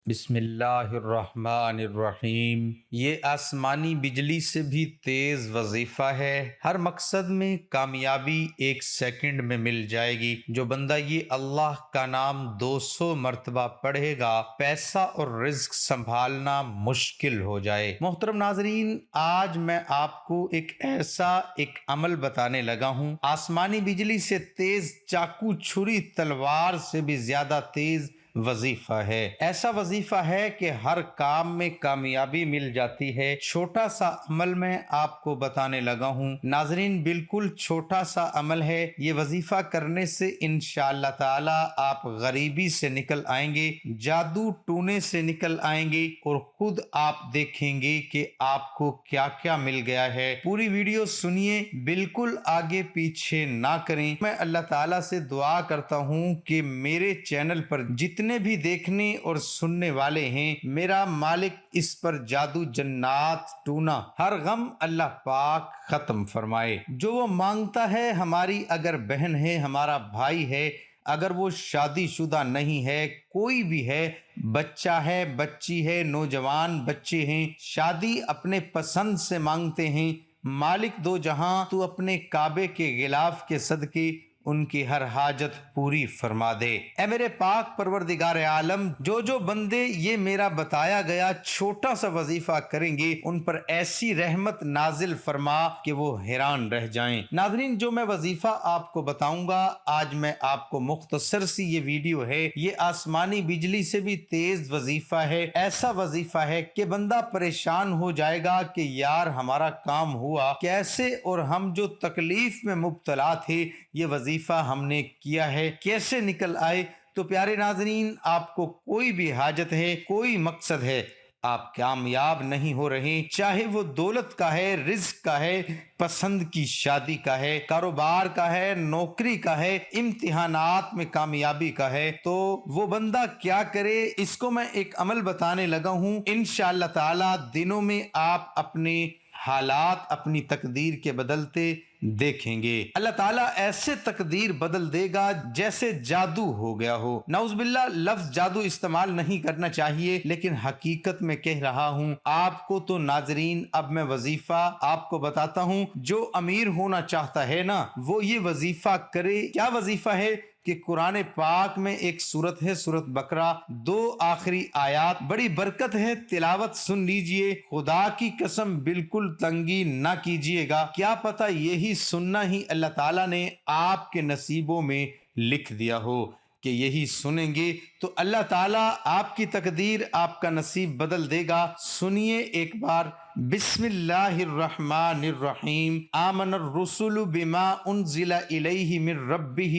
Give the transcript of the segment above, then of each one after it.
بسم اللہ الرحمن الرحیم۔ یہ آسمانی بجلی سے بھی تیز وظیفہ ہے۔ ہر مقصد میں کامیابی ایک سیکنڈ میں مل جائے گی۔ جو بندہ یہ اللہ کا نام 200 مرتبہ پڑھے گا، پیسہ اور رزق سنبھالنا مشکل ہو جائے۔ محترم ناظرین، آج میں آپ کو ایک عمل بتانے لگا ہوں۔ آسمانی بجلی سے تیز چاقو، چھری، تلوار سے بھی زیادہ تیز وظیفہ ہے۔ ایسا وظیفہ ہے کہ ہر کام میں کامیابی مل جاتی ہے۔ چھوٹا سا عمل میں آپ کو بتانے لگا ہوں۔ ناظرین، بالکل چھوٹا سا عمل ہے۔ یہ وظیفہ کرنے سے انشاءاللہ تعالی آپ غریبی سے نکل آئیں گے، جادو ٹونے سے نکل آئیں گے، اور خود آپ دیکھیں گے کہ آپ کو کیا کیا مل گیا ہے۔ پوری ویڈیو سنیے، بالکل آگے پیچھے نہ کریں۔ میں اللہ تعالیٰ سے دعا کرتا ہوں کہ میرے چینل پر جتنے بھی دیکھنے اور سننے والے ہیں، میرا مالک اس پر جادو، جنات، ٹونا، ہر غم اللہ پاک ختم فرمائے۔ جو وہ مانگتا ہے، ہماری اگر بہن ہے، ہمارا بھائی ہے، اگر وہ شادی شدہ نہیں ہے، کوئی بھی ہے، بچہ ہے، بچی ہے، نوجوان بچے ہیں، شادی اپنے پسند سے مانگتے ہیں، مالک دو جہاں تو اپنے کعبے کے غلاف کے صدقے ان کی ہر حاجت پوری فرما دے۔ اے میرے پاک پروردگار عالم، جو بندے یہ میرا بتایا گیا چھوٹا سا وظیفہ کریں گے، ان پر ایسی رحمت نازل فرما کہ وہ حیران رہ جائیں۔ ناظرین، جو میں وظیفہ آپ کو بتاؤں گا آج، میں آپ کو مختصر سی یہ ویڈیو ہے، یہ آسمانی بجلی سے بھی تیز وظیفہ ہے۔ ایسا وظیفہ ہے کہ بندہ پریشان ہو جائے گا کہ یار ہمارا کام ہوا کیسے، اور ہم جو تکلیف میں مبتلا تھے، یہ وظیفہ ہم نے کیا ہے، کیسے نکل آئے۔ تو پیارے ناظرین، آپ کو کوئی بھی حاجت ہے، کوئی مقصد ہے، آپ کامیاب نہیں ہو رہے، چاہے وہ دولت کا ہے، رزق کا ہے، پسند کی شادی کا ہے، کاروبار کا ہے، نوکری کا ہے، امتحانات میں کامیابی کا ہے، تو وہ بندہ کیا کرے؟ اس کو میں ایک عمل بتانے لگا ہوں۔ انشاءاللہ تعالی دنوں میں آپ اپنے حالات، اپنی تقدیر کے بدلتے دیکھیں گے۔ اللہ تعالیٰ ایسے تقدیر بدل دے گا جیسے جادو ہو گیا ہو۔ نعوذ باللہ، لفظ جادو استعمال نہیں کرنا چاہیے، لیکن حقیقت میں کہہ رہا ہوں آپ کو۔ تو ناظرین، اب میں وظیفہ آپ کو بتاتا ہوں۔ جو امیر ہونا چاہتا ہے نا، وہ یہ وظیفہ کرے۔ کیا وظیفہ ہے؟ کہ قرآن پاک میں ایک سورت ہے، سورت بقرہ، 2 آخری آیات، بڑی برکت ہے، تلاوت سن لیجئے۔ خدا کی قسم بالکل تنگی نہ کیجئے گا، کیا پتہ یہی سننا ہی اللہ تعالیٰ نے آپ کے نصیبوں میں لکھ دیا ہو کہ یہی سنیں گے تو اللہ تعالیٰ آپ کی تقدیر، آپ کا نصیب بدل دے گا۔ سنیے ایک بار، بسم اللہ الرحمن الرحیم۔ آمن الرسل بما انزل الیہ من ربہ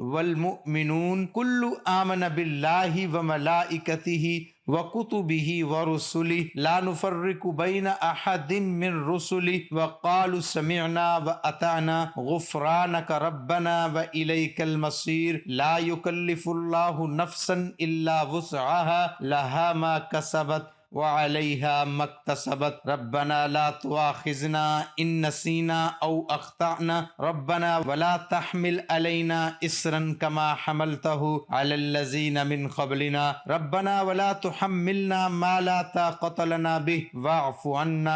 والمؤمنون کل آمن باللہ وملائکتہ وکتبہ ورسلہ لا نفرق بین احد من رسلہ وقالوا سمعنا واطعنا غفرانک ربنا والیک المصیر لا یکلف اللہ نفسا الا وسعها لها ما کسبت وعليها ما اكتسبت ربنا لا تؤاخذنا إن نسينا أو أخطأنا ربنا ولا تحمل علينا إصرا كما حملته على الذين من قبلنا ربنا ولا تحملنا ما لا طاقة لنا به واعف عنا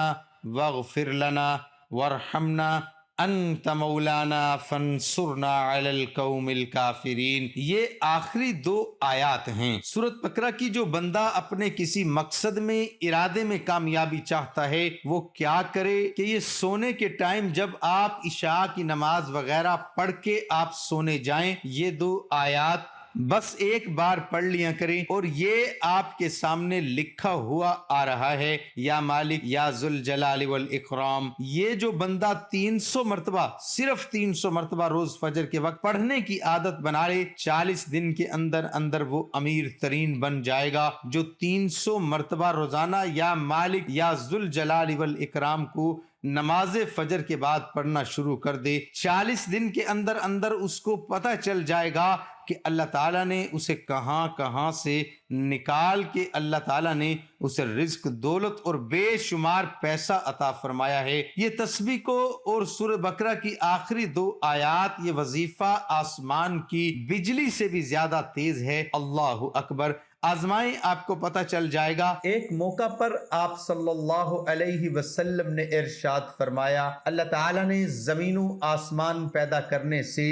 واغفر لنا وارحمنا انت مولانا فانصرنا علی القوم الکافرین۔ یہ آخری 2 آیات ہیں سورۃ بقرہ کی۔ جو بندہ اپنے کسی مقصد میں، ارادے میں کامیابی چاہتا ہے، وہ کیا کرے کہ یہ سونے کے ٹائم جب آپ عشاء کی نماز وغیرہ پڑھ کے آپ سونے جائیں، یہ 2 آیات بس ایک بار پڑھ لیا کریں، اور یہ آپ کے سامنے لکھا ہوا آ رہا ہے، یا مالک یا ذوالجلال والاکرام۔ یہ جو بندہ 300 مرتبہ، صرف 300 مرتبہ روز فجر کے وقت پڑھنے کی عادت بنا لے، 40 دن کے اندر اندر وہ امیر ترین بن جائے گا۔ جو 300 مرتبہ روزانہ یا مالک یا ذوالجلال والاکرام کو نماز فجر کے بعد پڑھنا شروع کر دے، 40 دن کے اندر اندر اس کو پتہ چل جائے گا کہ اللہ تعالیٰ نے اسے کہاں کہاں سے نکال کے اللہ تعالیٰ نے اسے رزق، دولت اور بے شمار پیسہ عطا فرمایا ہے۔ یہ تسبیح کو اور سورہ بقرہ کی آخری 2 آیات، یہ وظیفہ آسمان کی بجلی سے بھی زیادہ تیز ہے۔ اللہ اکبر۔ آزمائیں، آپ کو پتہ چل جائے گا۔ ایک موقع پر آپ صلی اللہ علیہ وسلم نے ارشاد فرمایا، اللہ تعالیٰ نے زمین و آسمان پیدا کرنے سے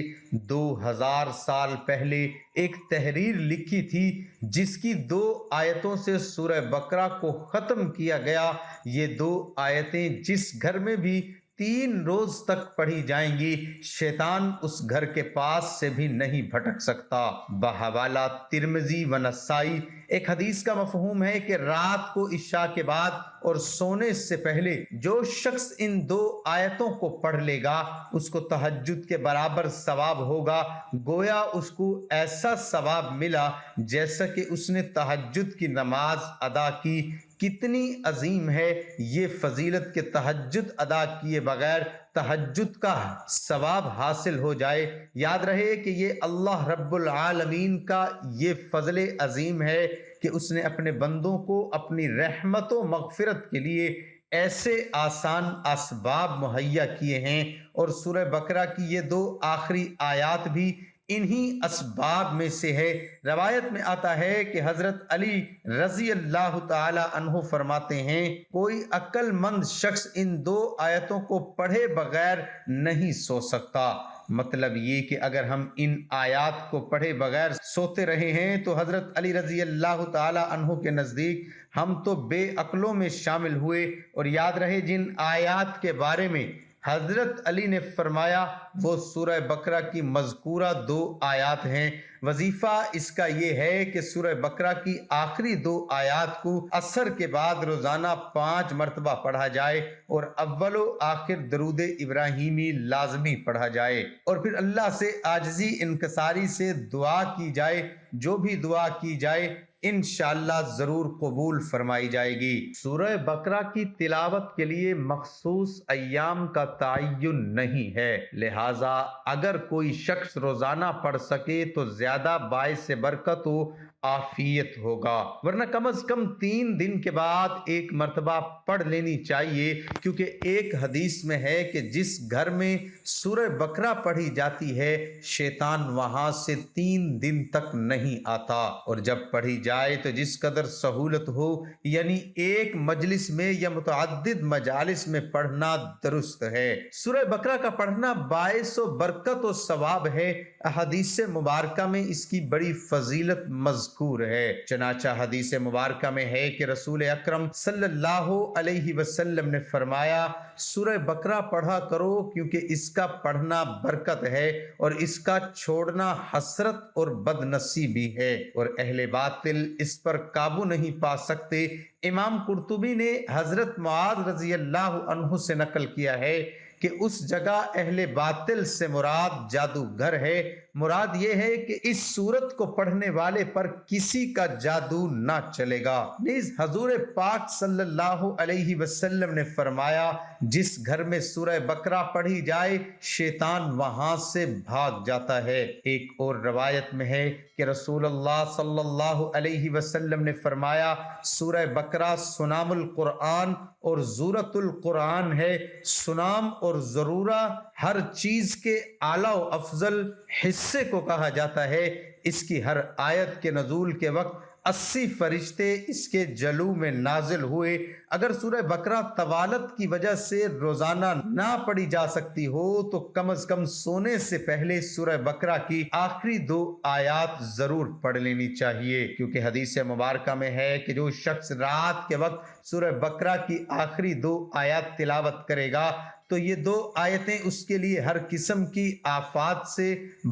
2000 سال پہلے ایک تحریر لکھی تھی جس کی 2 آیتوں سے سورہ بقرہ کو ختم کیا گیا۔ یہ 2 آیتیں جس گھر میں بھی 3 روز تک پڑھی جائیں گی، شیطان اس گھر کے پاس سے بھی نہیں بھٹک سکتا۔ بحوالہ ترمذی و نسائی ایک حدیث کا مفہوم ہے کہ رات کو عشاء کے بعد اور سونے سے پہلے جو شخص ان 2 آیتوں کو پڑھ لے گا اس کو تہجد کے برابر ثواب ہوگا، گویا اس کو ایسا ثواب ملا جیسا کہ اس نے تہجد کی نماز ادا کی۔ کتنی عظیم ہے یہ فضیلت کہ تہجد ادا کیے بغیر تہجد کا ثواب حاصل ہو جائے۔ یاد رہے کہ یہ اللہ رب العالمین کا یہ فضل عظیم ہے کہ اس نے اپنے بندوں کو اپنی رحمت و مغفرت کے لیے ایسے آسان اسباب مہیا کیے ہیں، اور سورہ بقرہ کی یہ 2 آخری آیات بھی انہی اسباب میں سے ہے۔ روایت میں آتا ہے کہ حضرت علی رضی اللہ تعالی عنہ فرماتے ہیں، کوئی عقل مند شخص ان 2 آیتوں کو پڑھے بغیر نہیں سو سکتا۔ مطلب یہ کہ اگر ہم ان آیات کو پڑھے بغیر سوتے رہے ہیں تو حضرت علی رضی اللہ تعالی عنہ کے نزدیک ہم تو بے عقلوں میں شامل ہوئے۔ اور یاد رہے جن آیات کے بارے میں حضرت علی نے فرمایا وہ سورہ بقرہ کی مذکورہ 2 آیات ہیں۔ وظیفہ اس کا یہ ہے کہ سورہ بقرہ کی آخری 2 آیات کو عصر کے بعد روزانہ 5 مرتبہ پڑھا جائے، اور اول و آخر درود ابراہیمی لازمی پڑھا جائے، اور پھر اللہ سے عاجزی انکساری سے دعا کی جائے۔ جو بھی دعا کی جائے انشاءاللہ ضرور قبول فرمائی جائے گی۔ سورہ بقرہ کی تلاوت کے لیے مخصوص ایام کا تعین نہیں ہے، لہٰذا اگر کوئی شخص روزانہ پڑھ سکے تو زیادہ باعث برکت و عافیت ہوگا، ورنہ کم از کم 3 دن کے بعد 1 مرتبہ پڑھ لینی چاہیے، کیونکہ ایک حدیث میں ہے کہ جس گھر میں سورہ بقرہ پڑھی جاتی ہے شیطان وہاں سے 3 دن تک نہیں آتا، اور جب پڑھی جائے تو جس قدر سہولت ہو، یعنی ایک مجلس میں یا متعدد مجالس میں پڑھنا درست ہے۔ سورہ بقرہ کا پڑھنا باعث و برکت و ثواب ہے۔ احادیث مبارکہ میں اس کی بڑی فضیلت مذکور ہے، چنانچہ حدیث مبارکہ میں ہے کہ رسول اکرم صلی اللہ علیہ وسلم نے فرمایا، سورہ بقرہ پڑھا کرو کیونکہ اس کا پڑھنا برکت ہے اور اس کا چھوڑنا حسرت اور بد نصیبی ہے، اور اہل باطل اس پر قابو نہیں پا سکتے۔ امام قرطبی نے حضرت معاذ رضی اللہ عنہ سے نقل کیا ہے کہ اس جگہ اہل باطل سے مراد جادوگر ہے۔ مراد یہ ہے کہ اس سورت کو پڑھنے والے پر کسی کا جادو نہ چلے گا۔ نیز حضور پاک صلی اللہ علیہ وسلم نے فرمایا، جس گھر میں سورہ بقرہ پڑھی جائے شیطان وہاں سے بھاگ جاتا ہے۔ ایک اور روایت میں ہے کہ رسول اللہ صلی اللہ علیہ وسلم نے فرمایا، سورہ بقرہ سنام القرآن اور زورت القرآن ہے۔ سنام اور ضرورہ ہر چیز کے اعلیٰ و افضل حصے کو کہا جاتا ہے۔ اس کی ہر آیت کے نزول کے وقت 80 فرشتے اس کے جلو میں نازل ہوئے۔ اگر سورہ بقرہ طوالت کی وجہ سے روزانہ نہ پڑھی جا سکتی ہو تو کم از کم سونے سے پہلے سورہ بقرہ کی آخری 2 آیات ضرور پڑھ لینی چاہیے، کیونکہ حدیث مبارکہ میں ہے کہ جو شخص رات کے وقت سورہ بقرہ کی آخری 2 آیات تلاوت کرے گا تو یہ 2 آیتیں اس کے لیے ہر قسم کی آفات سے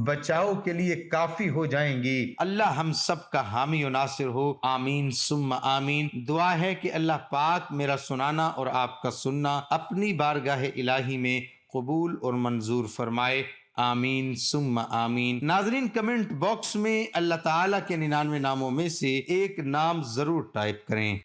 بچاؤ کے لیے کافی ہو جائیں گی۔ اللہ ہم سب کا حامی و ناصر ہو، آمین ثم آمین۔ دعا ہے کہ اللہ پاک میرا سنانا اور آپ کا سننا اپنی بارگاہ الہی میں قبول اور منظور فرمائے، آمین ثم آمین۔ ناظرین، کمنٹ باکس میں اللہ تعالیٰ کے 99 ناموں میں سے ایک نام ضرور ٹائپ کریں۔